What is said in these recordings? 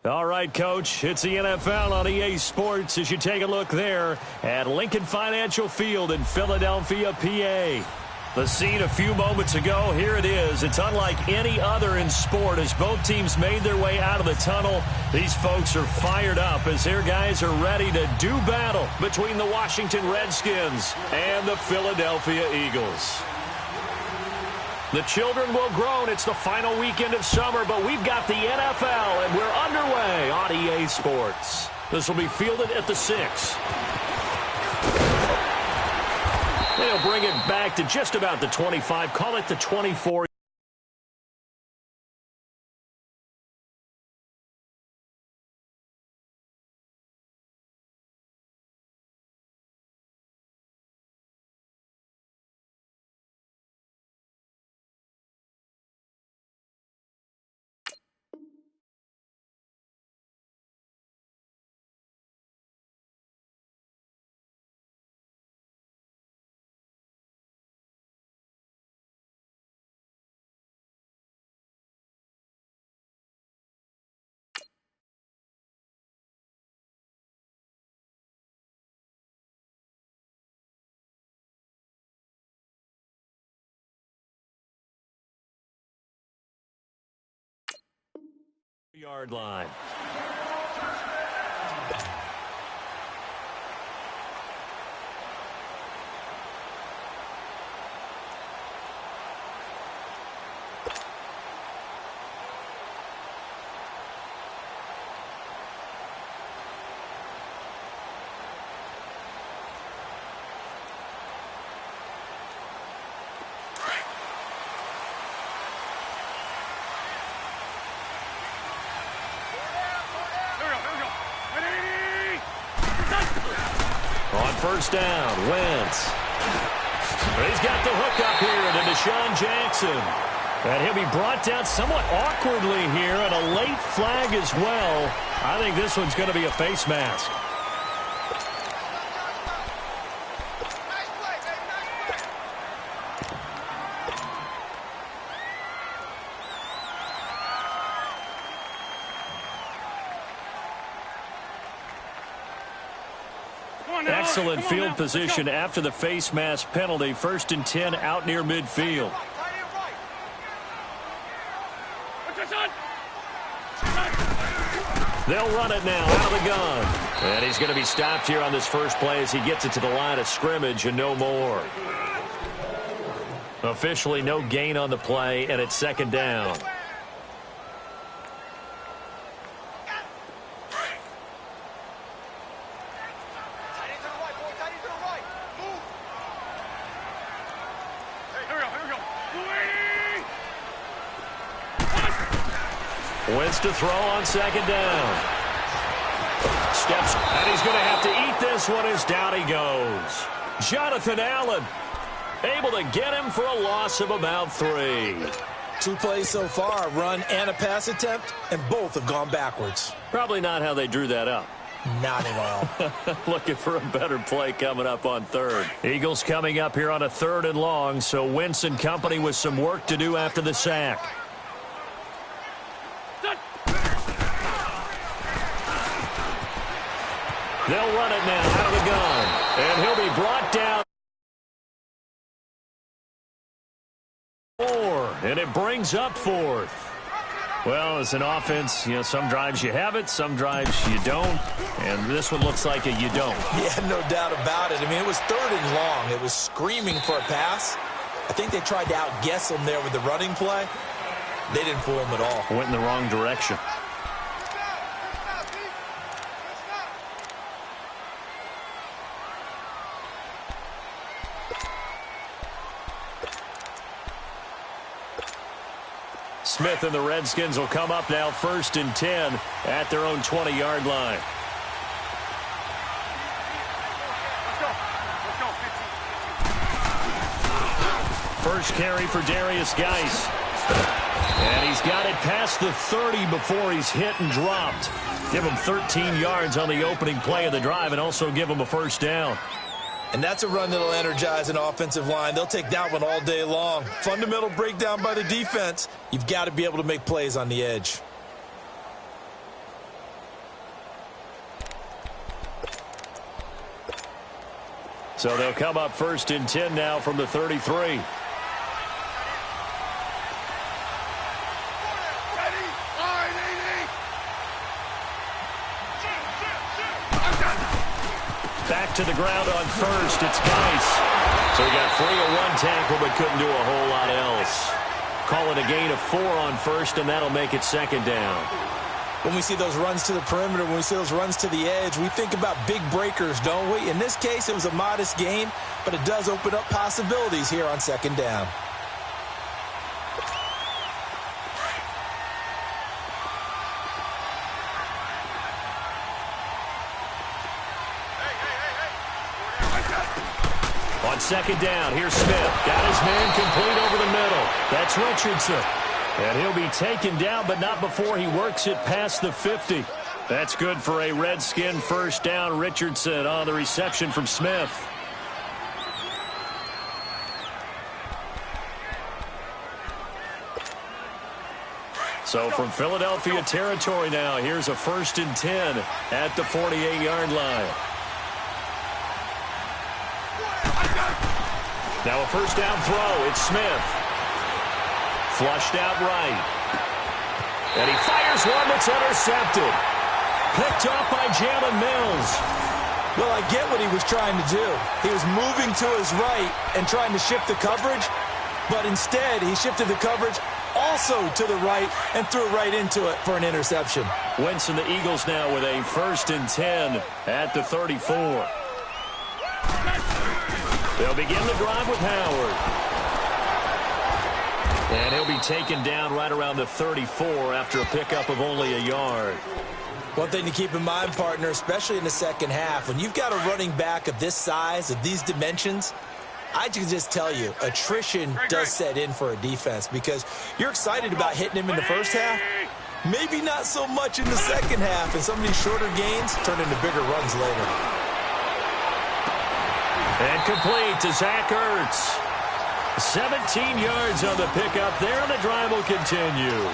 All right, Coach, it's the NFL on EA Sports as you take a look there at Lincoln Financial Field in Philadelphia, PA. The scene a few moments ago, here it is. It's unlike any other in sport as both teams made their way out of the tunnel. These folks are fired up as their guys are ready to do battle between the Washington Redskins and the Philadelphia Eagles. The children will groan. It's the final weekend of summer, but we've got the NFL, and we're underway on EA Sports. This will be fielded at the 6. They'll bring it back to just about the 25. Call it the 24. Yard line. First down, Wentz. He's got the hook up here to Deshaun Jackson. And he'll be brought down somewhat awkwardly here, and a late flag as well. I think this one's going to be a face mask. Excellent field position after the face mask penalty. 1st and 10 out near midfield. They'll run it now out of the gun. And he's going to be stopped here on this first play as he gets it to the line of scrimmage and no more. Officially no gain on the play, and it's 2nd down. Wentz to throw on 2nd down. Steps, and he's going to have to eat this one as down he goes. Jonathan Allen able to get him for a loss of about 3. 2 plays so far, a run and a pass attempt, and both have gone backwards. Probably not how they drew that up. Not at all. Looking for a better play coming up on 3rd. Eagles coming up here on a 3rd and long, so Wentz and company with some work to do after the sack. They'll run it now out of the gun. And he'll be brought down. And it brings up 4th. Well, as an offense, some drives you have it, some drives you don't. And this one looks like you don't. Yeah, no doubt about it. I mean, it was 3rd and long. It was screaming for a pass. I think they tried to outguess him there with the running play. They didn't fool him at all. Went in the wrong direction. Smith and the Redskins will come up now 1st and 10 at their own 20-yard line. First carry for Darius Geis. And he's got it past the 30 before he's hit and dropped. Give him 13 yards on the opening play of the drive and also give him a 1st down. And that's a run that'll energize an offensive line. They'll take that one all day long. Fundamental breakdown by the defense. You've got to be able to make plays on the edge. So they'll come up 1st and 10 now from the 33. Back to the ground on 1st. It's Geis. So he got free of 1 tackle but couldn't do a whole lot else. Call it a gain of 4 on 1st, and that'll make it 2nd down. When we see those runs to the perimeter, when we see those runs to the edge, we think about big breakers, don't we? In this case, it was a modest gain, but it does open up possibilities here on 2nd down. On 2nd down, here's Smith. Got his man complete over the middle. That's Richardson. And he'll be taken down, but not before he works it past the 50. That's good for a Redskin 1st down. Richardson on the reception from Smith. So from Philadelphia territory now, here's a 1st and 10 at the 48-yard line. Now a 1st down throw. It's Smith. Flushed out right. And he fires one that's intercepted. Picked off by Jalen Mills. Well, I get what he was trying to do. He was moving to his right and trying to shift the coverage, but instead he shifted the coverage also to the right and threw right into it for an interception. Wentz and the Eagles now with a 1st and 10 at the 34. They'll begin the drive with Howard. And he'll be taken down right around the 34 after a pickup of only a yard. One thing to keep in mind, partner, especially in the second half, when you've got a running back of this size, of these dimensions, I can just tell you, attrition does set in for a defense because you're excited about hitting him in the first half, maybe not so much in the second half, and some of these shorter gains turn into bigger runs later. And complete to Zach Ertz. 17 yards on the pickup there, and the drive will continue.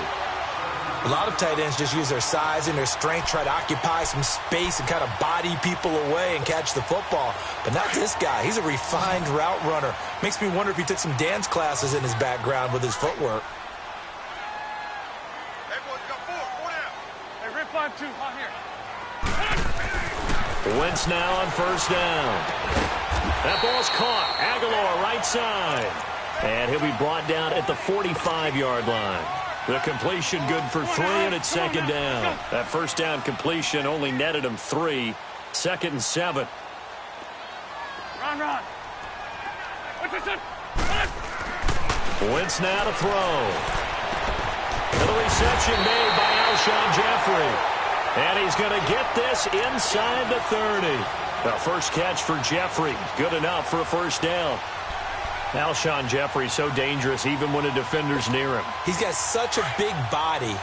A lot of tight ends just use their size and their strength, try to occupy some space and kind of body people away and catch the football. But not this guy. He's a refined route runner. Makes me wonder if he took some dance classes in his background with his footwork. Hey, boys, got 4 down. Hey, rip 5-2, on here. Wentz now on 1st down. That ball's caught. Aguilar right side. And he'll be brought down at the 45-yard line. The completion good for 3, and it's 2nd down. That 1st down completion only netted him 3. 2nd and 7. Run. Wentz now to throw. And the reception made by Alshon Jeffrey. And he's going to get this inside the 30. The first catch for Jeffrey. Good enough for a 1st down. Alshon Jeffrey so dangerous even when a defender's near him. He's got such a big body,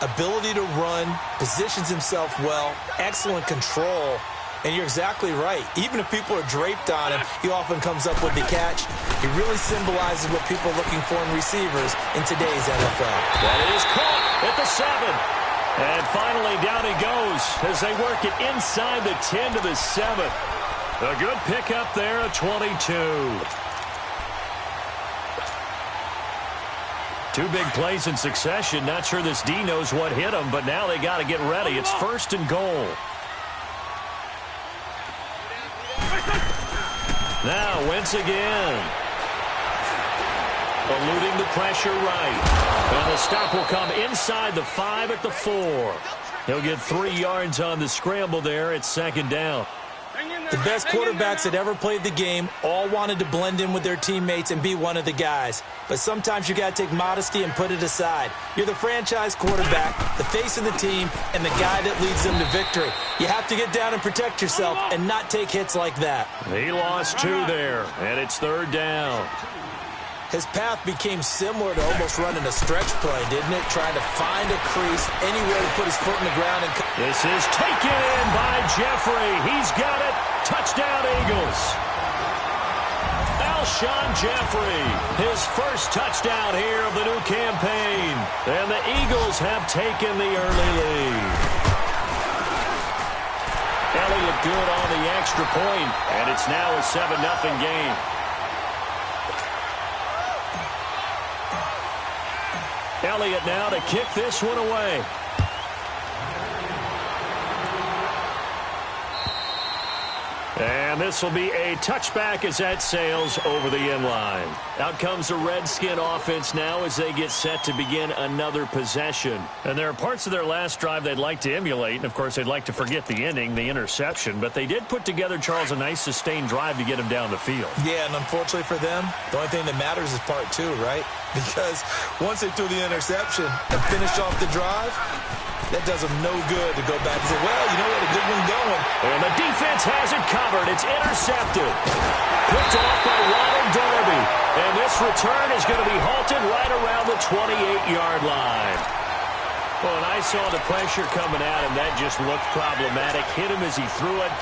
ability to run, positions himself well, excellent control, and you're exactly right. Even if people are draped on him, he often comes up with the catch. He really symbolizes what people are looking for in receivers in today's NFL. That is caught at the 7. And finally down he goes as they work it inside the 10 to the 7. A good pickup there at 22. 2 big plays in succession. Not sure this D knows what hit him, but now they got to get ready. It's 1st and goal. Now Wentz again. Eluding the pressure right. And the stop will come inside the 5 at the 4. He'll get 3 yards on the scramble there. It's 2nd down. The best quarterbacks that ever played the game all wanted to blend in with their teammates and be one of the guys. But sometimes you got to take modesty and put it aside. You're the franchise quarterback, the face of the team, and the guy that leads them to victory. You have to get down and protect yourself and not take hits like that. He lost 2 there, and it's 3rd down. His path became similar to almost running a stretch play, didn't it? Trying to find a crease, anywhere to put his foot in the ground. And this is taken in by Jeffrey. He's got it. Touchdown, Eagles. Alshon Jeffrey, his first touchdown here of the new campaign. And the Eagles have taken the early lead. Elliott good on the extra point, and it's now a 7-0 game. Elliott now to kick this one away. And this will be a touchback as that sails over the end line. Out comes the Redskin offense now as they get set to begin another possession. And there are parts of their last drive they'd like to emulate. And, of course, they'd like to forget the ending, the interception. But they did put together, Charles, a nice sustained drive to get him down the field. Yeah, and unfortunately for them, the only thing that matters is part two, right? Because once they threw the interception and finished off the drive, that does them no good to go back and say, well, you know what, a good one going. And the defense has it covered. It's intercepted. Picked off by Ronald Darby. And this return is going to be halted right around the 28-yard line. Well, and I saw the pressure coming at him. That just looked problematic. Hit him as he threw it,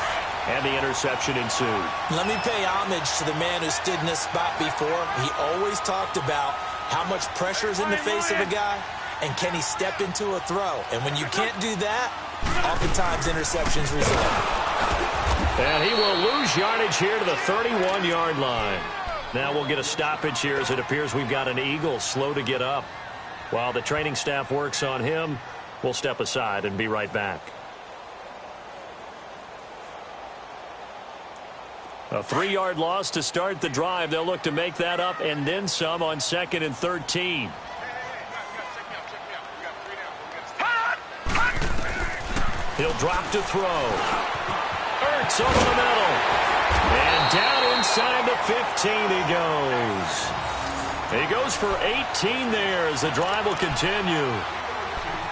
and the interception ensued. Let me pay homage to the man who stood in this spot before. He always talked about how much pressure is in the face of a guy. And can he step into a throw? And when you can't do that, oftentimes interceptions result. And he will lose yardage here to the 31-yard line. Now we'll get a stoppage here as it appears we've got an Eagle slow to get up. While the training staff works on him, we'll step aside and be right back. A 3-yard loss to start the drive. They'll look to make that up and then some on 2nd and 13. He'll drop to throw. Ertz over the middle. And down inside the 15 he goes. He goes for 18 there as the drive will continue.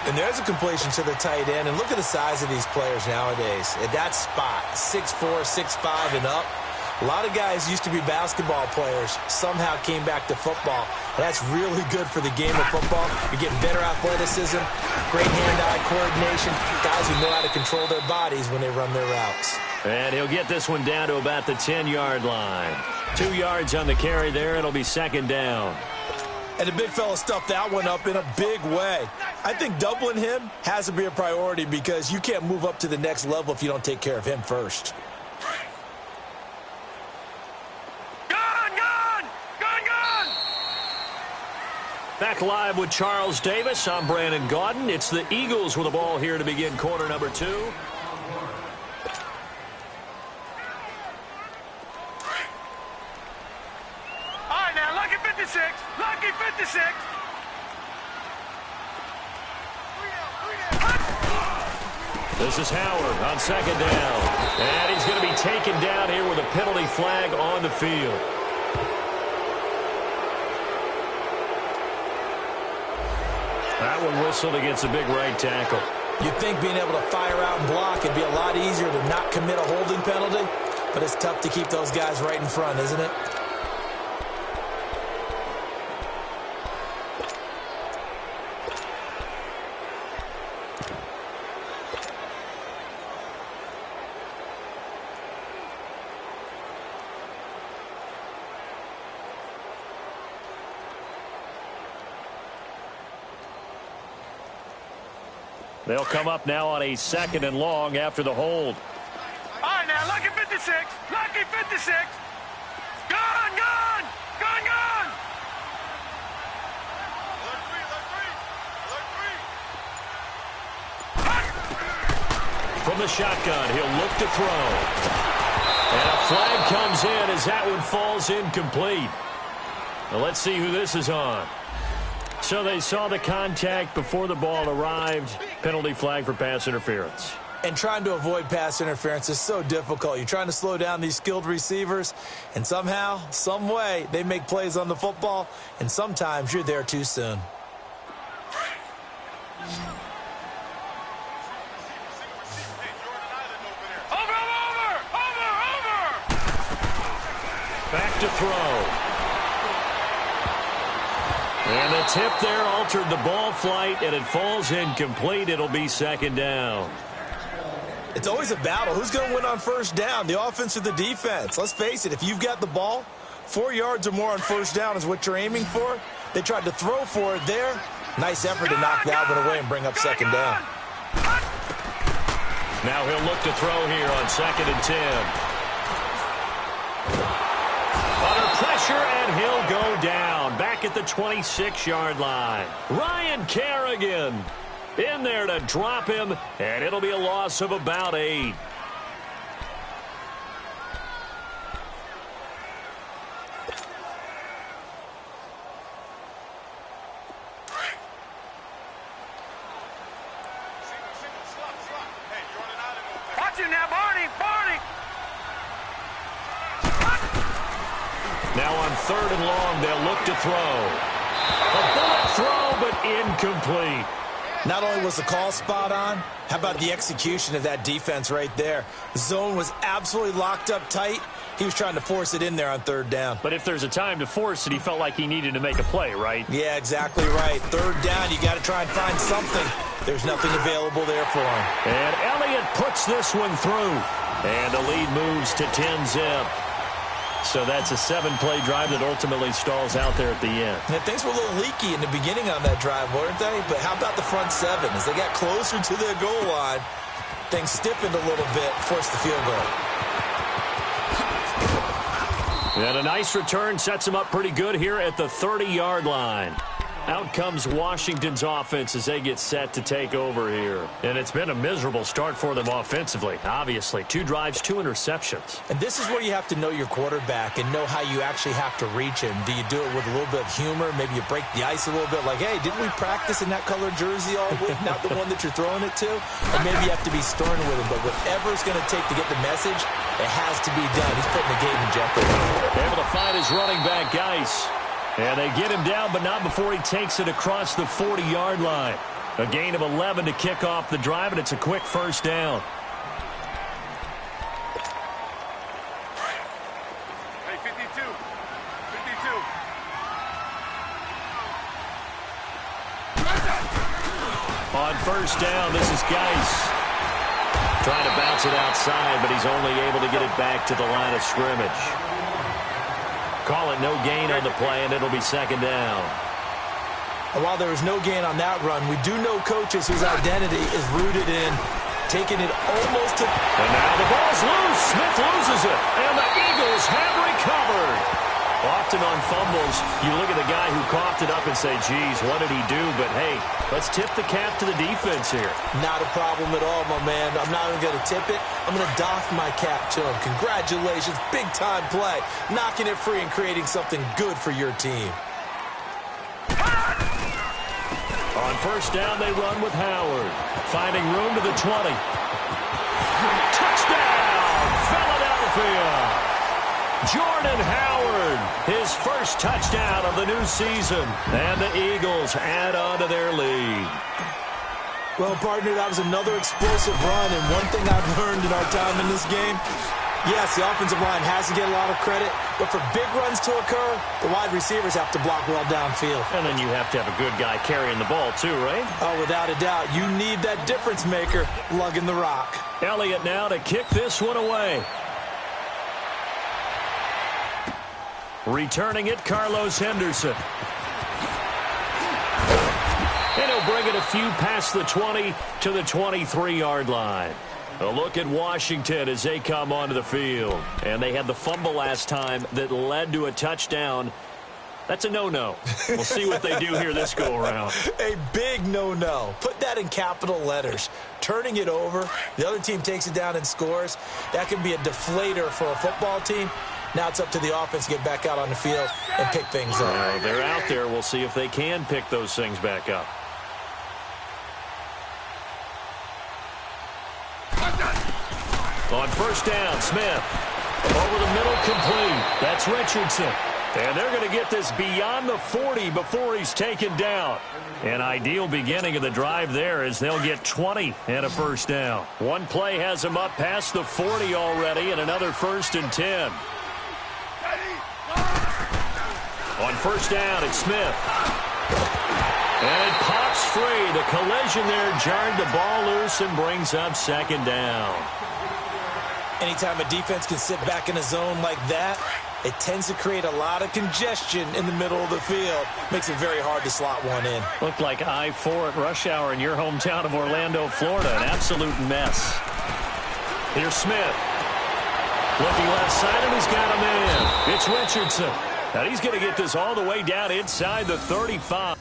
And there's a completion to the tight end. And look at the size of these players nowadays. At that spot, 6'4", 6'5", and up. A lot of guys used to be basketball players, somehow came back to football. That's really good for the game of football. You're getting better athleticism, great hand-eye coordination, guys who know how to control their bodies when they run their routes. And he'll get this one down to about the 10-yard line. 2 yards on the carry there. It'll be 2nd down. And the big fella stuffed that one up in a big way. I think doubling him has to be a priority because you can't move up to the next level if you don't take care of him first. Back live with Charles Davis. I'm Brandon Gaudin. It's the Eagles with the ball here to begin quarter number 2. All right, now, lucky 56. Lucky 56. This is Howard on 2nd down. And he's going to be taken down here with a penalty flag on the field. That one whistled against a big right tackle. You'd think being able to fire out and block would be a lot easier to not commit a holding penalty, but it's tough to keep those guys right in front, isn't it? They'll come up now on a 2nd and long after the hold. All right, now, lucky 56. Lucky 56. Gone, gone. Gone, gone. From the shotgun, he'll look to throw. And a flag comes in as that one falls incomplete. Now let's see who this is on. So they saw the contact before the ball arrived. Penalty flag for pass interference. And trying to avoid pass interference is so difficult. You're trying to slow down these skilled receivers, and somehow, some way, they make plays on the football, and sometimes you're there too soon. Over. Back to throw. And the tip there altered the ball flight, and it falls incomplete. It'll be 2nd down. It's always a battle. Who's going to win on 1st down, the offense or the defense? Let's face it, if you've got the ball, 4 yards or more on 1st down is what you're aiming for. They tried to throw for it there. Nice effort to knock that one away and bring up 2nd down. Now he'll look to throw here on 2nd and 10. Under pressure, and he'll go down. Back at the 26-yard line. Ryan Kerrigan in there to drop him, and it'll be a loss of about 8. Watch him now, Barney! Barney! Now on 3rd and long, they'll look to throw. A bullet throw, but incomplete. Not only was the call spot on, how about the execution of that defense right there? The zone was absolutely locked up tight. He was trying to force it in there on 3rd down. But if there's a time to force it, he felt like he needed to make a play, right? Yeah, exactly right. 3rd down, you got to try and find something. There's nothing available there for him. And Elliott puts this one through. And the lead moves to 10-zip. So that's a 7-play drive that ultimately stalls out there at the end. And things were a little leaky in the beginning on that drive, weren't they? But how about the front 7? As they got closer to their goal line, things stiffened a little bit, forced the field goal. And a nice return sets him up pretty good here at the 30-yard line. Out comes Washington's offense as they get set to take over here. And it's been a miserable start for them offensively, obviously. 2 drives, 2 interceptions. And this is where you have to know your quarterback and know how you actually have to reach him. Do you do it with a little bit of humor? Maybe you break the ice a little bit like, hey, didn't we practice in that colored jersey all week? Not the one that you're throwing it to? Or maybe you have to be stern with him. But whatever it's going to take to get the message, it has to be done. He's putting the game in jeopardy. Able to find his running back, Geis. And they get him down, but not before he takes it across the 40-yard line. A gain of 11 to kick off the drive, and it's a quick first down. Hey, 52. 52. On first down, this is Geis. Trying to bounce it outside, but he's only able to get it back to the line of scrimmage. Call it no gain on the play, and it'll be 2nd down. And while there was no gain on that run, we do know coaches whose identity is rooted in taking it almost to... And now the ball's loose. Smith loses it, and the Eagles have recovered. Often on fumbles, you look at the guy who coughed it up and say, geez, what did he do? But, hey, let's tip the cap to the defense here. Not a problem at all, my man. I'm not even going to tip it. I'm going to doff my cap to him. Congratulations. Big-time play. Knocking it free and creating something good for your team. On first down, they run with Howard. Finding room to the 20. Touchdown, Philadelphia! Jordan Howard, his first touchdown of the new season. And the Eagles add on to their lead. Well, partner, that was another explosive run. And one thing I've learned in our time in this game, yes, the offensive line has to get a lot of credit. But for big runs to occur, the wide receivers have to block well downfield. And then you have to have a good guy carrying the ball too, right? Oh, without a doubt. You need that difference maker lugging the rock. Elliott now to kick this one away. Returning it, Carlos Henderson. And he'll bring it a few past the 20 to the 23-yard line. A look at Washington as they come onto the field. And they had the fumble last time that led to a touchdown. That's a no-no. We'll see what they do here this go-around. A big no-no. Put that in capital letters. Turning it over, the other team takes it down and scores. That can be a deflator for a football team. Now it's up to the offense to get back out on the field and pick things up. They're out there. We'll see if they can pick those things back up. On first down, Smith. Over the middle, complete. That's Richardson. And they're going to get this beyond the 40 before he's taken down. An ideal beginning of the drive there as they'll get 20 and a first down. One play has them up past the 40 already and another 1st and 10. On first down, it's Smith. And it pops free. The collision there jarred the ball loose and brings up 2nd down. Anytime a defense can sit back in a zone like that, it tends to create a lot of congestion in the middle of the field. Makes it very hard to slot one in. Looked like I-4 at rush hour in your hometown of Orlando, Florida. An absolute mess. Here's Smith. Looking left side, and he's got a man. It's Richardson. And he's going to get this all the way down inside the 35.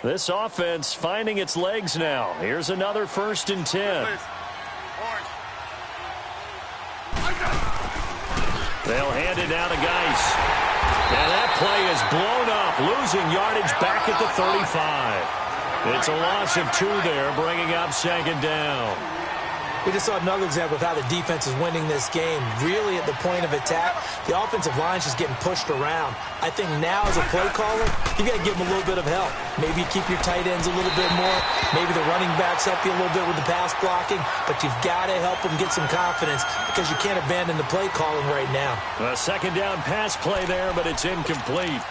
This offense finding its legs now. Here's another 1st and 10. They'll hand it down to Geis. And that play is blown up, losing yardage back at the 35. It's a loss of 2 there, bringing up 2nd down. We just saw another example of how the defense is winning this game. Really at the point of attack, the offensive line's just getting pushed around. I think now as a play caller, you got to give them a little bit of help. Maybe keep your tight ends a little bit more. Maybe the running backs help you a little bit with the pass blocking. But you've got to help them get some confidence because you can't abandon the play calling right now. A 2nd down pass play there, but it's incomplete.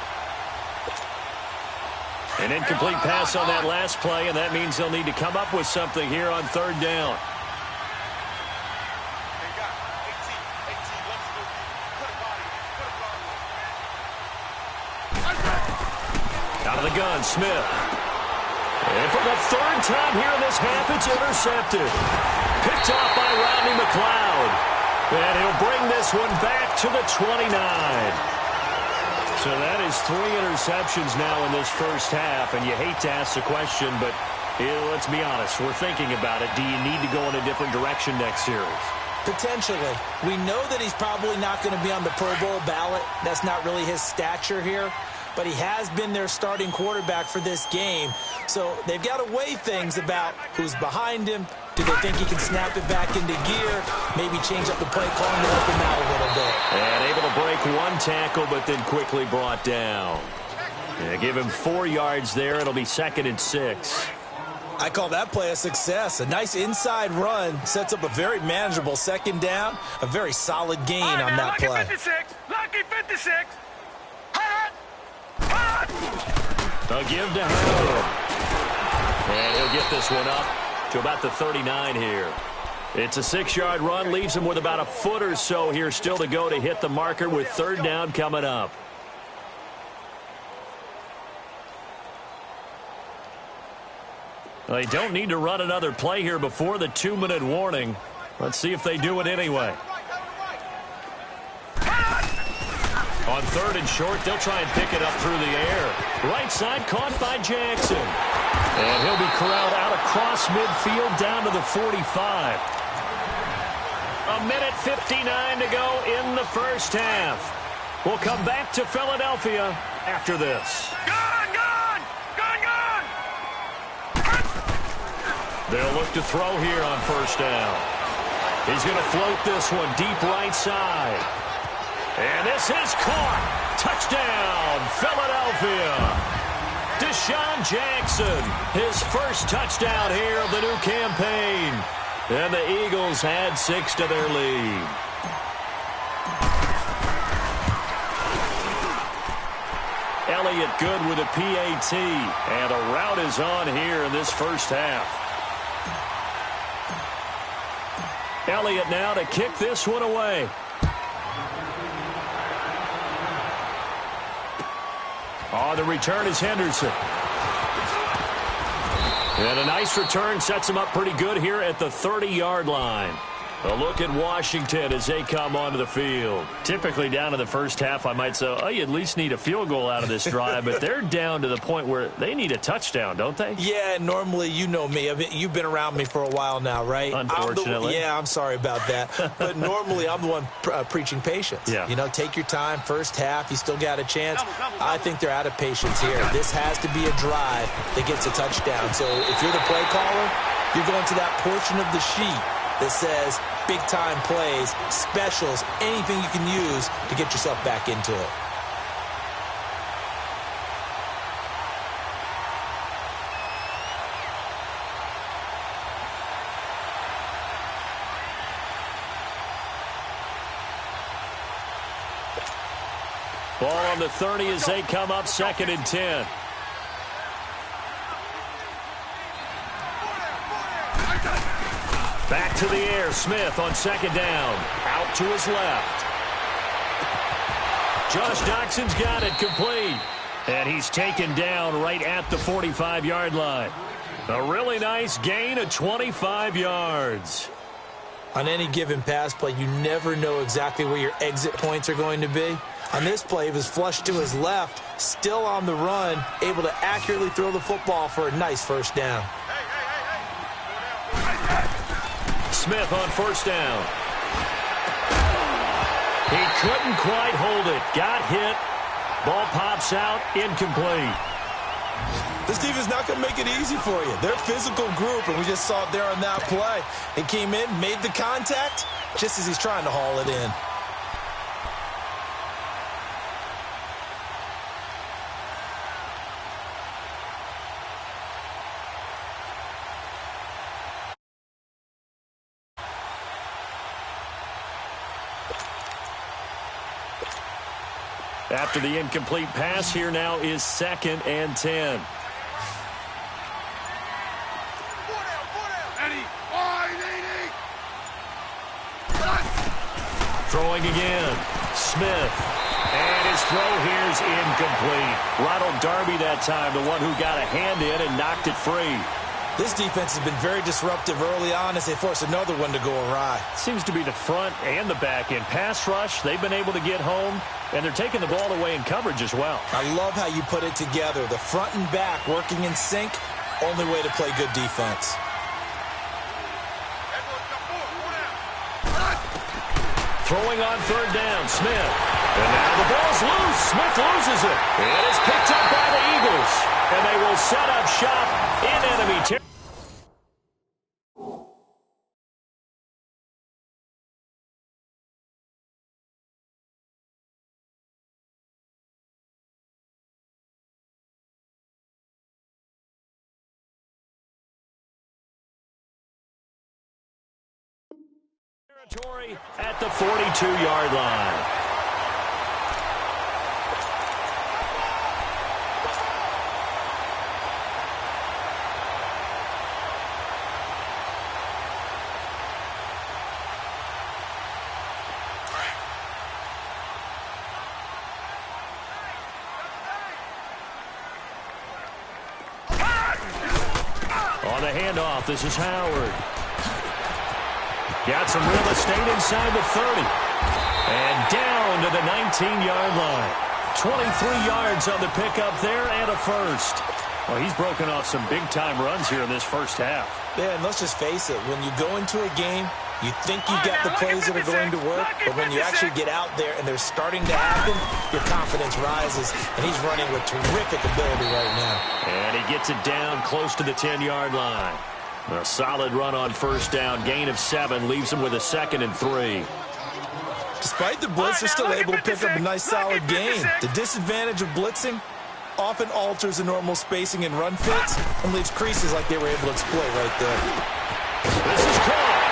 An incomplete pass on that last play, and that means they'll need to come up with something here on 3rd down. Out of the gun, Smith. And for the 3rd time here in this half, it's intercepted. Picked off by Rodney McLeod. And he'll bring this one back to the 29. So that is 3 interceptions now in this first half. And you hate to ask the question, but let's be honest. We're thinking about it. Do you need to go in a different direction next series? Potentially. We know that he's probably not going to be on the Pro Bowl ballot. That's not really his stature here. But he has been their starting quarterback for this game. So they've got to weigh things about who's behind him. Do they think he can snap it back into gear? Maybe change up the play calling to help him out a little bit. And able to break 1 tackle, but then quickly brought down. Yeah, give him 4 yards there. It'll be 2nd and 6. I call that play a success. A nice inside run sets up a very manageable 2nd down. A very solid gain on that play. Lucky 56. Lucky 56. They'll give to Harold. And he'll get this one up to about the 39 here. It's a 6-yard run. Leaves him with about a foot or so here still to go to hit the marker with 3rd down coming up. They don't need to run another play here before the 2-minute warning. Let's see if they do it anyway. On 3rd and short, they'll try and pick it up through the air. Right side caught by Jackson. And he'll be corralled out across midfield down to the 45. 1:59 to go in the first half. We'll come back to Philadelphia after this. Gone, gone! Gone, gone! They'll look to throw here on 1st down. He's going to float this one deep right side. And this is caught. Touchdown, Philadelphia. Deshaun Jackson, his first touchdown here of the new campaign. And the Eagles add 6 to their lead. Elliott good with a PAT. And a route is on here in this first half. Elliott now to kick this one away. On the return is Henderson. And a nice return sets him up pretty good here at the 30-yard line. A look at Washington as they come onto the field. Typically down in the first half, I might say, oh, you at least need a field goal out of this drive, but they're down to the point where they need a touchdown, don't they? Yeah, normally, you know me. I mean, you've been around me for a while now, right? Unfortunately. I'm sorry about that. But normally, I'm the one preaching patience. Yeah. You know, take your time. First half, you still got a chance. I think they're out of patience here. This has to be a drive that gets a touchdown. So if you're the play caller, you're going to that portion of the sheet that says big-time plays, specials, anything you can use to get yourself back into it. Ball on the 30 as they come up 2nd and 10. Back to the air. Smith on 2nd down. Out to his left. Josh Doxson's got it complete. And he's taken down right at the 45-yard line. A really nice gain of 25 yards. On any given pass play, you never know exactly where your exit points are going to be. On this play, he was flushed to his left, still on the run, able to accurately throw the football for a nice first down. Smith on 1st down. He couldn't quite hold it. Got hit. Ball pops out. Incomplete. This defense is not going to make it easy for you. They're a physical group, and we just saw it there on that play. He came in, made the contact, just as he's trying to haul it in. After the incomplete pass, here now is 2nd and 10. Throwing again. Smith. And his throw here is incomplete. Ronald Darby that time, the one who got a hand in and knocked it free. This defense has been very disruptive early on as they force another one to go awry. Seems to be the front and the back end. Pass rush, they've been able to get home, and they're taking the ball away in coverage as well. I love how you put it together. The front and back working in sync, only way to play good defense. Throwing on 3rd down, Smith. And now the ball's loose. Smith loses it. It is picked up by the Eagles. And they will set up shop in enemy territory. At the 42-yard line. On the handoff, this is Howard. Got some real estate inside the 30. And down to the 19-yard line. 23 yards on the pickup there and a first. Well, he's broken off some big-time runs here in this first half. Yeah, and let's just face it. When you go into a game, you think you've got the plays that are going to work, but when you actually get out there and they're starting to happen, your confidence rises, and he's running with terrific ability right now. And he gets it down close to the 10-yard line. A solid run on 1st down. Gain of 7 leaves him with a 2nd and 3. Despite the blitz, they're still able to pick up a nice solid gain. The disadvantage of blitzing often alters the normal spacing and run fits and leaves creases like they were able to exploit right there. This is caught.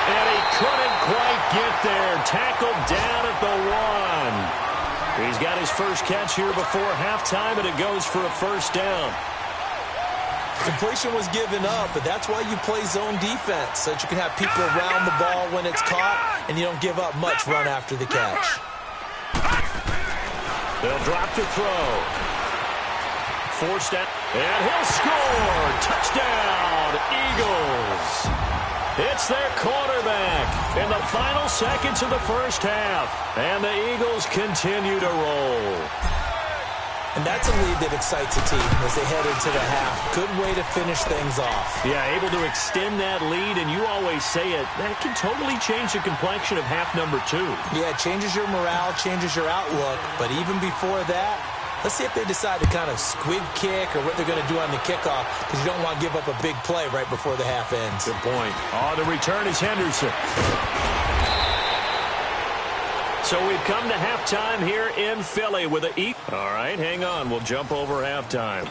And he couldn't quite get there. Tackled down at the 1. He's got his first catch here before halftime, and it goes for a 1st down. Completion was given up, but that's why you play zone defense, so that you can have people around the ball when it's caught, and you don't give up much run after the catch. They'll drop the throw. Forced out, and he'll score. Touchdown, Eagles. It's their quarterback in the final seconds of the first half. And the Eagles continue to roll. And that's a lead that excites a team as they head into the half. Good way to finish things off. Yeah, able to extend that lead, and you always say it, that can totally change the complexion of half number 2. Yeah, it changes your morale, changes your outlook. But even before that, let's see if they decide to kind of squib kick or what they're going to do on the kickoff, because you don't want to give up a big play right before the half ends. Good point. Oh, the return is Henderson. So we've come to halftime here in Philly with a... All right, hang on. We'll jump over halftime.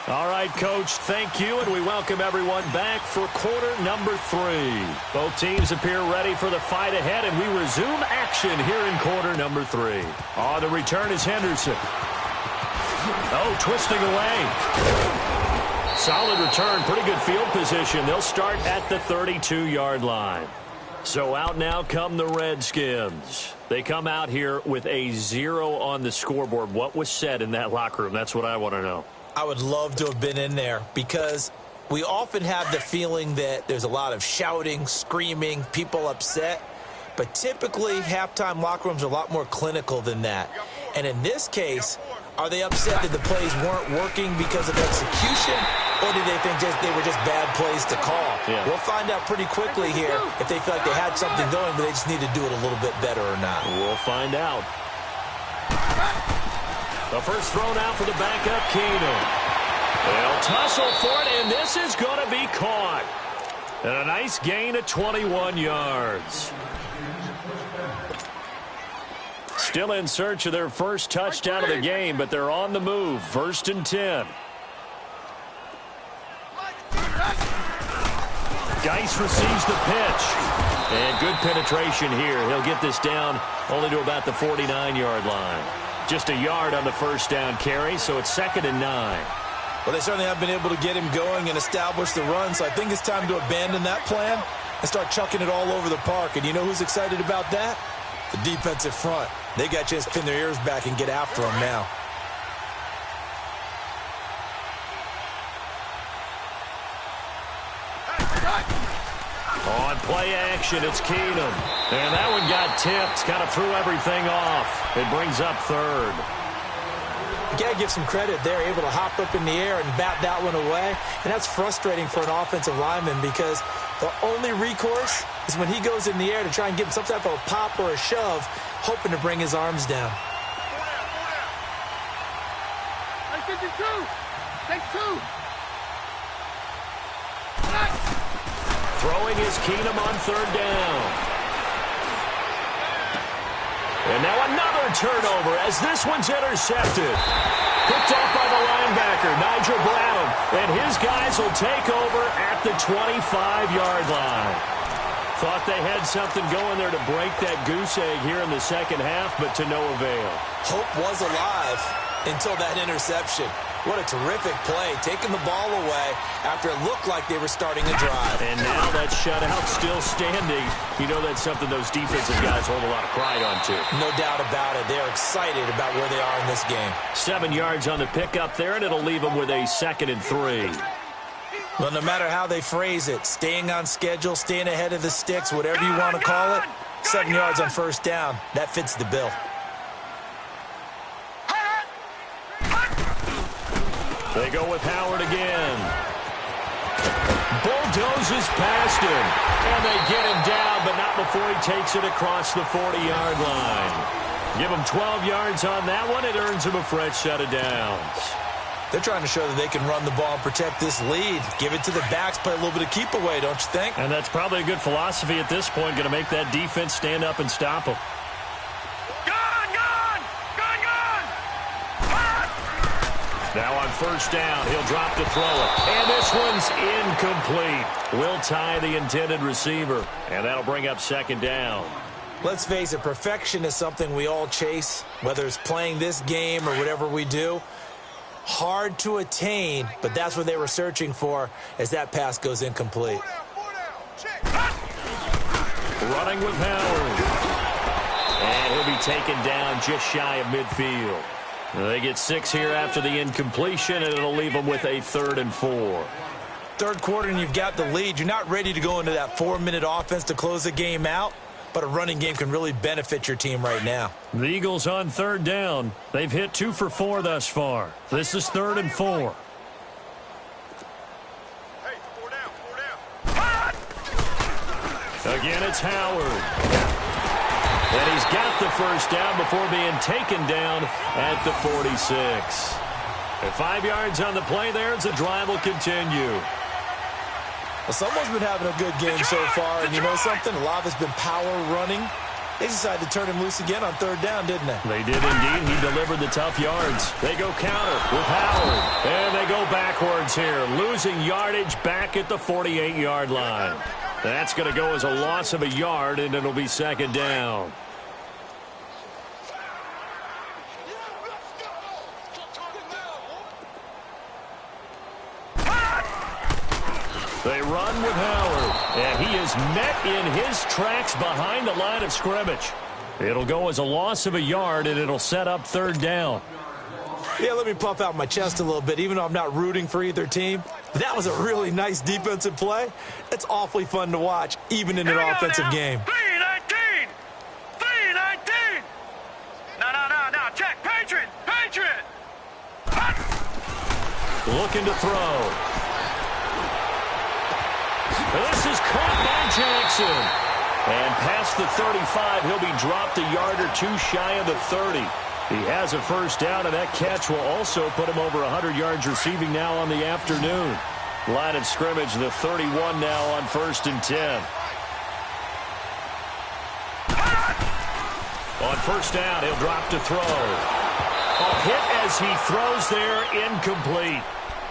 All right, Coach, thank you, and we welcome everyone back for quarter number 3. Both teams appear ready for the fight ahead, and we resume action here in quarter number 3. Oh, the return is Henderson. Oh, twisting away. Solid return, pretty good field position. They'll start at the 32-yard line. So out now come the Redskins. They come out here with a 0 on the scoreboard. What was said in that locker room? That's what I want to know. I would love to have been in there because we often have the feeling that there's a lot of shouting, screaming, people upset. But typically, halftime locker rooms are a lot more clinical than that. And in this case, are they upset that the plays weren't working because of execution, or did they think they were just bad plays to call? Yeah. We'll find out pretty quickly here if they feel like they had something going, but they just need to do it a little bit better or not. We'll find out. The first thrown out for the backup, Keenum. They'll tussle for it, and this is going to be caught. And a nice gain of 21 yards. Still in search of their first touchdown of the game, but they're on the move. 1st and 10. Geis receives the pitch. And good penetration here. He'll get this down only to about the 49-yard line. Just a yard on the first down carry, so it's 2nd and 9. Well, they certainly have been able to get him going and establish the run, so I think it's time to abandon that plan and start chucking it all over the park. And you know who's excited about that? The defensive front. They got a chance to pin their ears back and get after him now. On play action, it's Keenum. And that one got tipped, kind of threw everything off. It brings up 3rd. You got to give some credit. They're able to hop up in the air and bat that one away. And that's frustrating for an offensive lineman because the only recourse is when he goes in the air to try and get some type of a pop or a shove, hoping to bring his arms down. Take 2. Throwing is Keenum on 3rd down. And now another turnover as this one's intercepted. Picked off by the linebacker, Nigel Bradham. And his guys will take over at the 25-yard line. Thought they had something going there to break that goose egg here in the second half, but to no avail. Hope was alive until that interception. What a terrific play, taking the ball away after it looked like they were starting to drive. And now that shutout still standing. You know that's something those defensive guys hold a lot of pride on, too. No doubt about it. They're excited about where they are in this game. 7 yards on the pickup there, and it'll leave them with a 2nd and 3. Well, no matter how they phrase it, staying on schedule, staying ahead of the sticks, whatever you want to call it, 7 yards on 1st down, that fits the bill. They go with Howard again. Bulldozes past him. And they get him down, but not before he takes it across the 40-yard line. Give him 12 yards on that one. It earns him a fresh set of downs. They're trying to show that they can run the ball and protect this lead. Give it to the backs, play a little bit of keep away, don't you think? And that's probably a good philosophy at this point. Going to make that defense stand up and stop them. Now on 1st down, he'll drop to throw it. And this one's incomplete. Will tie the intended receiver. And that'll bring up 2nd down. Let's face it, perfection is something we all chase, whether it's playing this game or whatever we do. Hard to attain, but that's what they were searching for as that pass goes incomplete. Running with Howard. And he'll be taken down just shy of midfield. They get 6 here after the incompletion, and it'll leave them with a 3rd and 4. third quarter and you've got the lead, you're not ready to go into that 4-minute offense to close the game out, but a running game can really benefit your team right now. The Eagles on third down. They've hit 2 for 4 thus far. This is 3rd and 4. Hey, 4 down. Again, it's Howard. And he's got the first down before being taken down at the 46. And 5 yards on the play there as the drive will continue. Well, someone's been having a good game so far, and you know something? A lot of it's been power running. They decided to turn him loose again on third down, didn't they? They did indeed. He delivered the tough yards. They go counter with Howard. And they go backwards here, losing yardage back at the 48-yard line. That's going to go as a loss of a yard, and it'll be 2nd down. They run with Howard, and he is met in his tracks behind the line of scrimmage. It'll go as a loss of a yard, and it'll set up 3rd down. Yeah, let me puff out my chest a little bit, even though I'm not rooting for either team. That was a really nice defensive play. It's awfully fun to watch, even in an offensive game. 3-19. 3-19. No. Check. Patriot. Looking to throw. This is caught by Jackson. And past the 35, he'll be dropped a yard or 2 shy of the 30. He has a first down, and that catch will also put him over 100 yards receiving now on the afternoon. Line of scrimmage, the 31 now on 1st and 10. On first down, he'll drop to throw. A hit as he throws there, incomplete.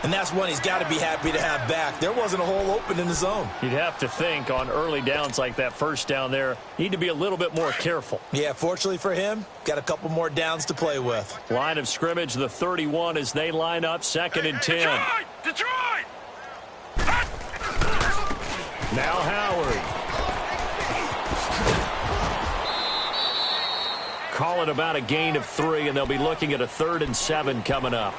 And that's one he's got to be happy to have back. There wasn't a hole open in the zone. You'd have to think on early downs like that first down there, need to be a little bit more careful. Yeah, fortunately for him, got a couple more downs to play with. Line of scrimmage, the 31 as they line up 2nd and 10. Detroit! Now Howard. Call it about a gain of 3, and they'll be looking at a 3rd and 7 coming up.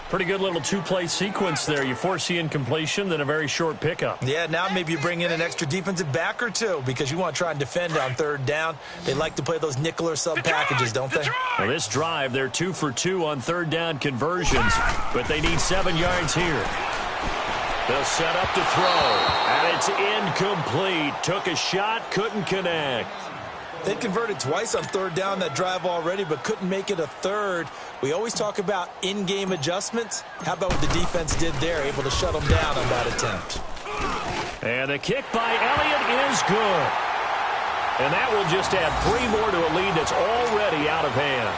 Pretty good little 2-play sequence there. You force the incompletion, then a very short pickup. Yeah, now maybe you bring in an extra defensive back or 2 because you want to try and defend on 3rd down. They like to play those nickel or sub packages, don't they? Well, this drive, they're 2 for 2 on 3rd down conversions, but they need 7 yards here. They'll set up to throw, and it's incomplete. Took a shot, couldn't connect. They converted twice on 3rd down that drive already, but couldn't make it a 3rd. We always talk about in-game adjustments. How about what the defense did there, able to shut them down on that attempt. And the kick by Elliott is good. And that will just add 3 more to a lead that's already out of hand.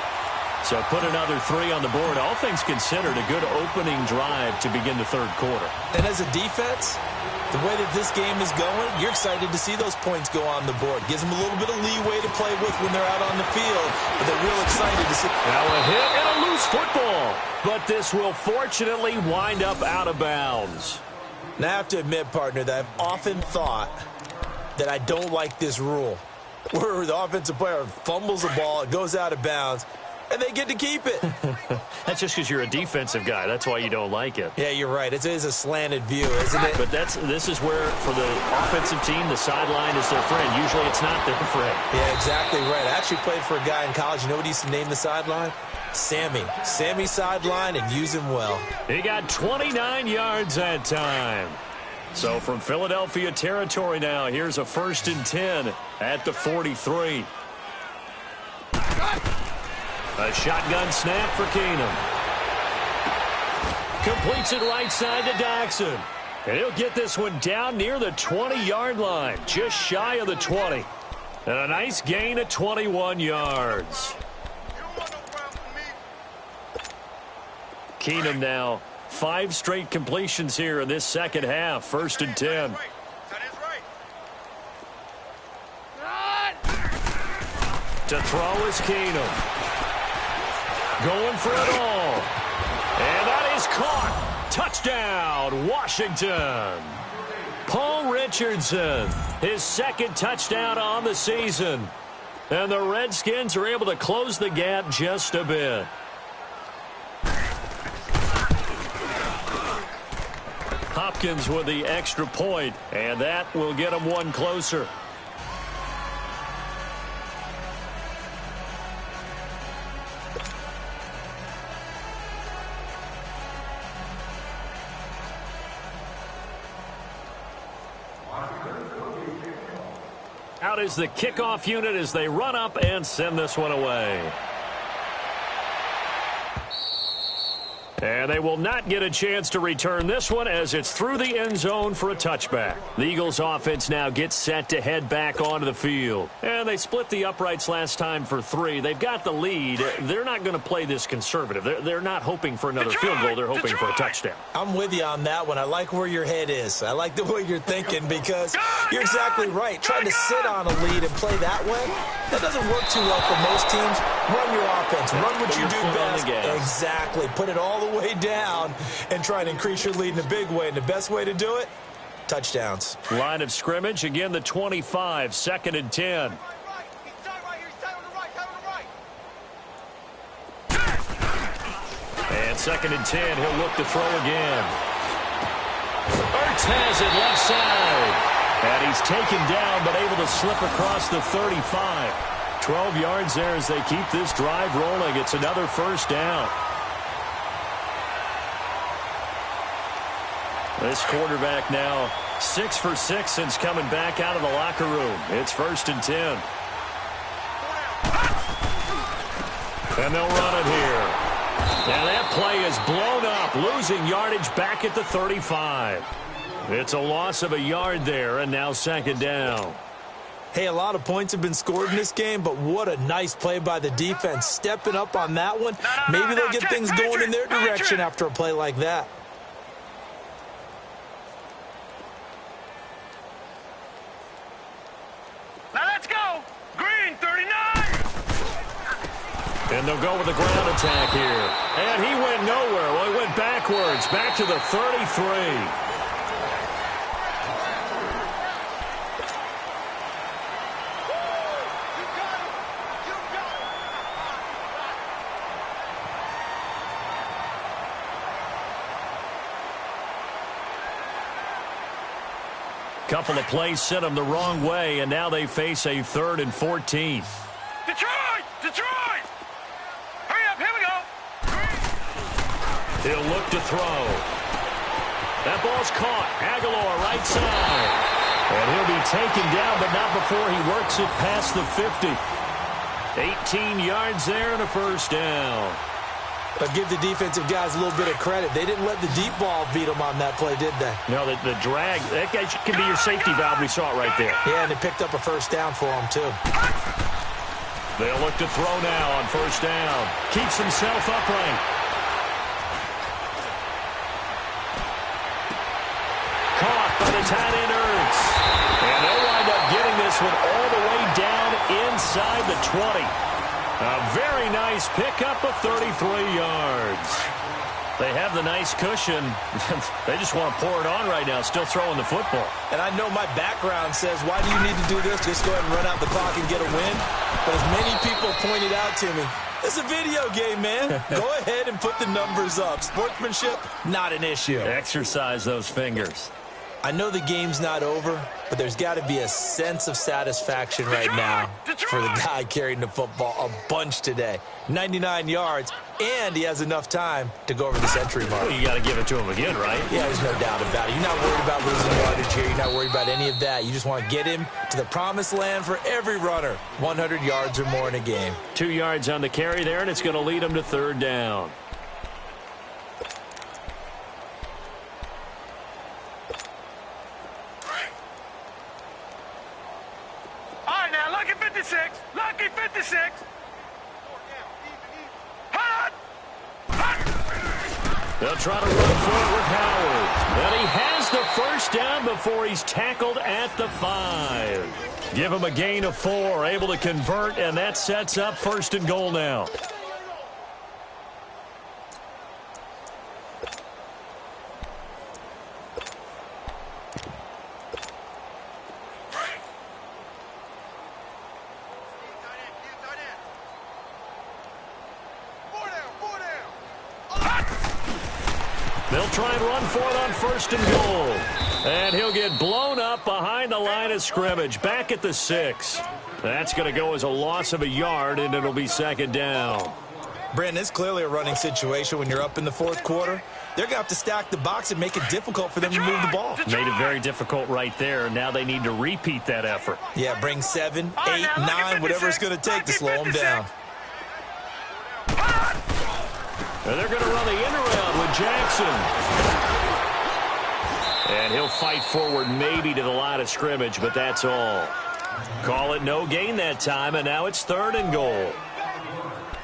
So put another 3 on the board. All things considered, a good opening drive to begin the 3rd quarter. And as a defense, the way that this game is going, you're excited to see those points go on the board. Gives them a little bit of leeway to play with when they're out on the field, but they're real excited to see. Now a hit and a loose football, but this will fortunately wind up out of bounds. Now I have to admit, partner, that I've often thought that I don't like this rule, where the offensive player fumbles the ball, it goes out of bounds, and they get to keep it. That's just because you're a defensive guy. That's why you don't like it. Yeah, you're right. It is a slanted view, isn't it? But this is where, for the offensive team, the sideline is their friend. Usually it's not their friend. Yeah, exactly right. I actually played for a guy in college. You know what he used to name the sideline? Sammy. Sammy sideline, and use him well. He got 29 yards that time. So from Philadelphia territory now, here's a 1st and 10 at the 43. A shotgun snap for Keenum. Completes it right side to Doxson. And he'll get this one down near the 20-yard line, just shy of the 20. And a nice gain of 21 yards. Keenum now, 5 straight completions here in this second half, 1st and 10. To throw is Keenum. Going for it all. And that is caught. Touchdown, Washington. Paul Richardson, his 2nd touchdown on the season. And the Redskins are able to close the gap just a bit. Hopkins with the extra point, and that will get them one closer. Out is the kickoff unit as they run up and send this one away. And they will not get a chance to return this one as it's through the end zone for a touchback. The Eagles offense now gets set to head back onto the field. And they split the uprights last time for 3. They've got the lead. They're not going to play this conservative. They're not hoping for another field goal. They're hoping for a touchdown. I'm with you on that one. I like where your head is. I like the way you're thinking because you're exactly right. Trying to sit on a lead and play that way, that doesn't work too well for most teams. Run your offense. Run what you do best. Exactly. Put it all the way down and try and increase your lead in a big way. And the best way to do it, touchdowns. Line of scrimmage, again the 25, 2nd and 10. And 2nd and 10, he'll look to throw again. Ertz has it left side. And he's taken down but able to slip across the 35. 12 yards there as they keep this drive rolling. It's another first down. This quarterback now 6 for 6 since coming back out of the locker room. It's 1st and 10. And they'll run it here. Now that play is blown up, losing yardage back at the 35. It's a loss of a yard there, and now 2nd down. Hey, a lot of points have been scored in this game, but what a nice play by the defense. Stepping up on that one. Maybe they'll get things going in their direction after a play like that. And they'll go with the ground attack here. And he went nowhere. Well, he went backwards, back to the 33. Couple of plays sent them the wrong way, and now they face a 3rd and 14. Detroit! Hurry up, here we go! He'll look to throw. That ball's caught. Aguilar right side. And he'll be taken down, but not before he works it past the 50. 18 yards there and a first down. I'll give the defensive guys a little bit of credit. They didn't let the deep ball beat them on that play, did they? No, the drag, that guy can be your safety valve. We saw it right there. Yeah, and they picked up a first down for him, too. They'll look to throw now on first down. Keeps himself upright. Caught by the tight end Ertz. And they'll wind up getting this one all the way down inside the 20. A very nice pickup of 33 yards. They have the nice cushion. They just want to pour it on right now, still throwing the football. And I know my background says, why do you need to do this? Just go ahead and run out the clock and get a win. But as many people pointed out to me, it's a video game, man. Go ahead and put the numbers up. Sportsmanship, not an issue. Exercise those fingers. I know the game's not over, but there's got to be a sense of satisfaction right now for the guy carrying the football a bunch today. 99 yards, and he has enough time to go over the century mark. Well, you got to give it to him again, right? Yeah, there's no doubt about it. You're not worried about losing yardage here. You're not worried about any of that. You just want to get him to the promised land for every runner. 100 yards or more in a game. 2 yards on the carry there, and it's going to lead him to 3rd down. Lucky 56! Lucky 56! Hot! They'll try to run for it with Howard. And he has the first down before he's tackled at the 5. Give him a gain of 4, able to convert, and that sets up 1st and goal now. They'll try and run for it on 1st and goal. And he'll get blown up behind the line of scrimmage, back at the 6. That's going to go as a loss of a yard, and it'll be 2nd down. Brandon, it's clearly a running situation when you're up in the 4th quarter. They're going to have to stack the box and make it difficult for them to move the ball. Made it very difficult right there. Now they need to repeat that effort. Yeah, bring 7, 8, 9, whatever it's going to take to slow them down. And they're going to run the end around with Jackson. And he'll fight forward maybe to the line of scrimmage, but that's all. Call it no gain that time, and now it's 3rd and goal.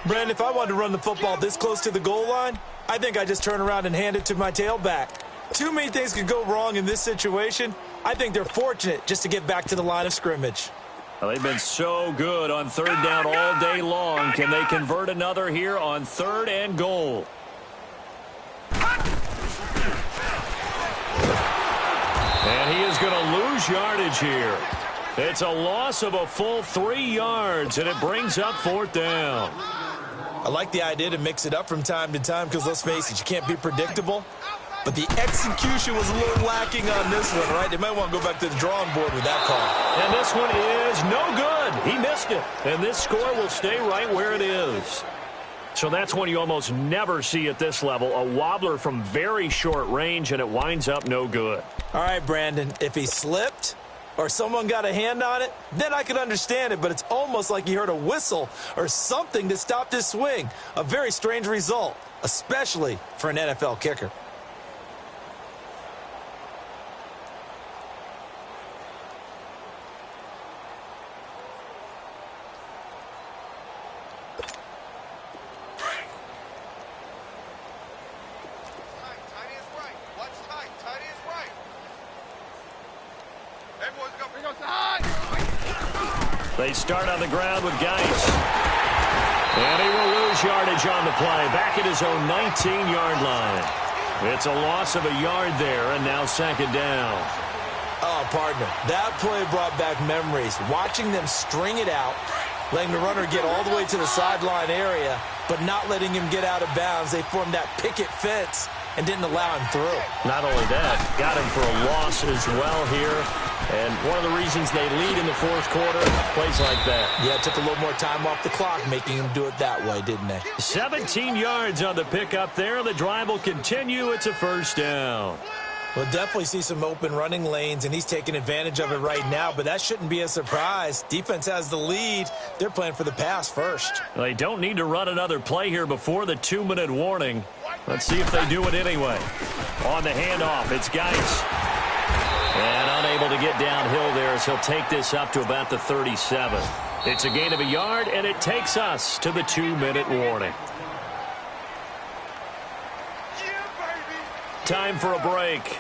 Brandon, if I wanted to run the football this close to the goal line, I think I just turn around and hand it to my tailback. Too many things could go wrong in this situation. I think they're fortunate just to get back to the line of scrimmage. Well, they've been so good on 3rd down all day long. Can they convert another here on 3rd and goal? And he is going to lose yardage here. It's a loss of a full 3 yards, and it brings up 4th down. I like the idea to mix it up from time to time because, let's face it, you can't be predictable. But the execution was a little lacking on this one, right? They might want to go back to the drawing board with that call. And this one is no good. He missed it. And this score will stay right where it is. So that's one you almost never see at this level. A wobbler from very short range, and it winds up no good. All right, Brandon, if he slipped or someone got a hand on it, then I could understand it. But it's almost like he heard a whistle or something that stopped his swing. A very strange result, especially for an NFL kicker. They start on the ground with Geis. And he will lose yardage on the play, back at his own 19-yard line. It's a loss of a yard there, and now 2nd down. Oh, partner, that play brought back memories. Watching them string it out, letting the runner get all the way to the sideline area, but not letting him get out of bounds. They formed that picket fence and didn't allow him through. Not only that, got him for a loss as well here. And one of the reasons they lead in the 4th quarter, plays like that. Yeah, it took a little more time off the clock, making him do it that way, didn't they? 17 yards on the pickup there. The drive will continue. It's a 1st down. We'll definitely see some open running lanes, and he's taking advantage of it right now, but that shouldn't be a surprise. Defense has the lead. They're playing for the pass first. They don't need to run another play here before the 2-minute warning. Let's see if they do it anyway. On the handoff, it's Geis. And unable to get downhill there as he'll take this up to about the 37. It's a gain of a yard, and it takes us to the 2-minute warning. Time for a break.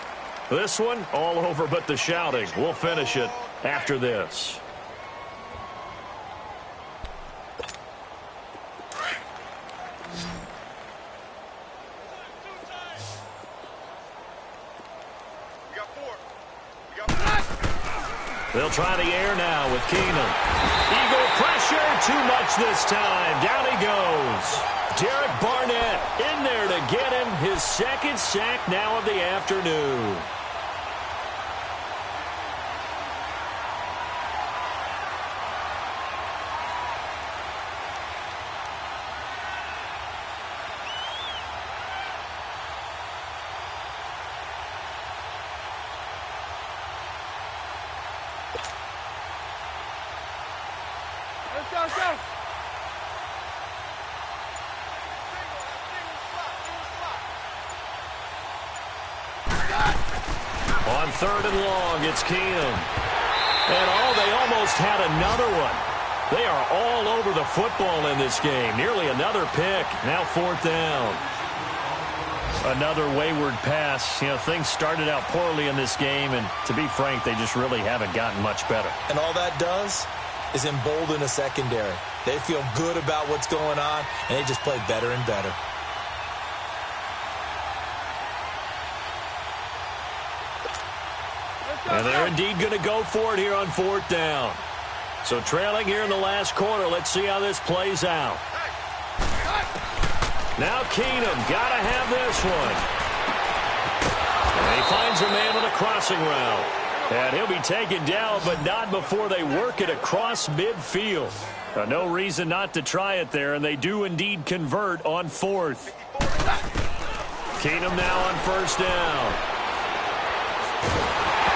This one, all over but the shouting. We'll finish it after this. They'll try the air now with Keenum. Eagle pressure, too much this time. Down he goes. Derek Barnett in there to get him his 2nd sack now of the afternoon. Let's go. On 3rd and long, it's Keenum. And they almost had another one. They are all over the football in this game. Nearly another pick. Now 4th down. Another wayward pass. You know, things started out poorly in this game, and to be frank, they just really haven't gotten much better. And all that does is embolden a secondary. They feel good about what's going on, and they just play better and better. And they're indeed going to go for it here on 4th down. So trailing here in the last quarter. Let's see how this plays out. Now Keenum got to have this one. finds a man on a crossing route. And he'll be taken down, but not before they work it across midfield. No reason not to try it there, and they do indeed convert on fourth. Keenum now on first down.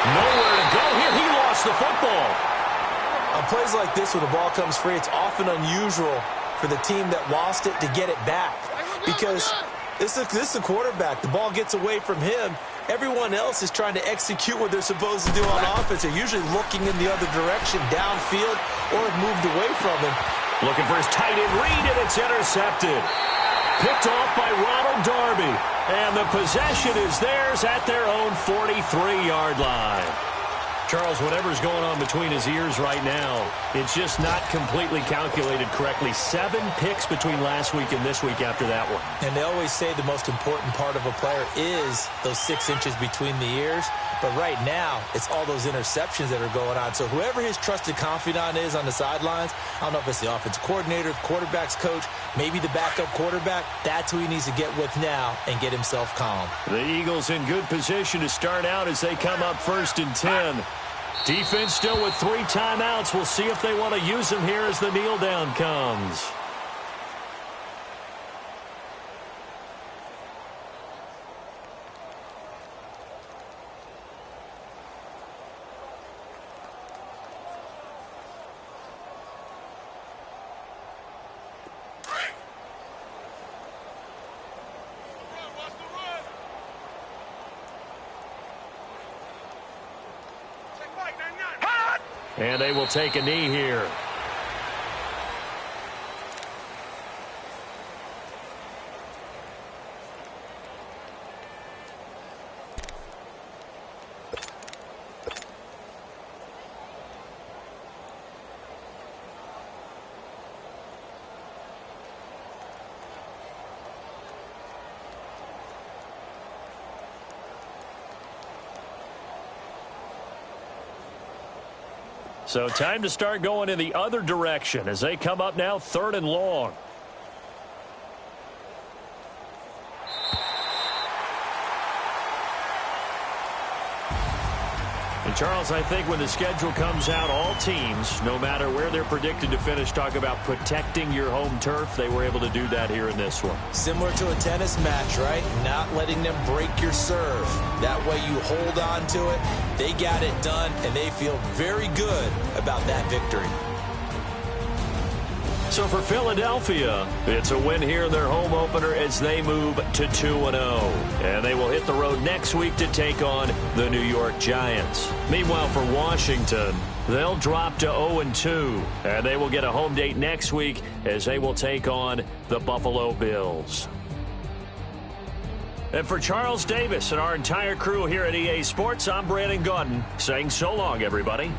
Nowhere to go here. He lost the football. On plays like this, when the ball comes free, it's often unusual for the team that lost it to get it back. Because this is a quarterback. The ball gets away from him. Everyone else is trying to execute what they're supposed to do on offense. They're usually looking in the other direction, downfield, or have moved away from him. Looking for his tight end read, and it's intercepted. Picked off by Ronald Darby. And the possession is theirs at their own 43-yard line. Charles, whatever's going on between his ears right now, it's just not completely calculated correctly. 7 picks between last week and this week after that one. And they always say the most important part of a player is those 6 inches between the ears. But right now, it's all those interceptions that are going on. So whoever his trusted confidant is on the sidelines, I don't know if it's the offensive coordinator, the quarterback's coach, maybe the backup quarterback, that's who he needs to get with now and get himself calm. The Eagles in good position to start out as they come up 1st and 10. Defense still with 3 timeouts. We'll see if they want to use them here as the kneel down comes. And they will take a knee here. So time to start going in the other direction as they come up now 3rd and long. And Charles, I think when the schedule comes out, all teams, no matter where they're predicted to finish, talk about protecting your home turf. They were able to do that here in this one. Similar to a tennis match, right? Not letting them break your serve. That way you hold on to it. They got it done, and they feel very good about that victory. So for Philadelphia, it's a win here in their home opener as they move to 2-0. And they will hit the road next week to take on the New York Giants. Meanwhile, for Washington, they'll drop to 0-2. And they will get a home date next week as they will take on the Buffalo Bills. And for Charles Davis and our entire crew here at EA Sports, I'm Brandon Gaudin saying so long, everybody.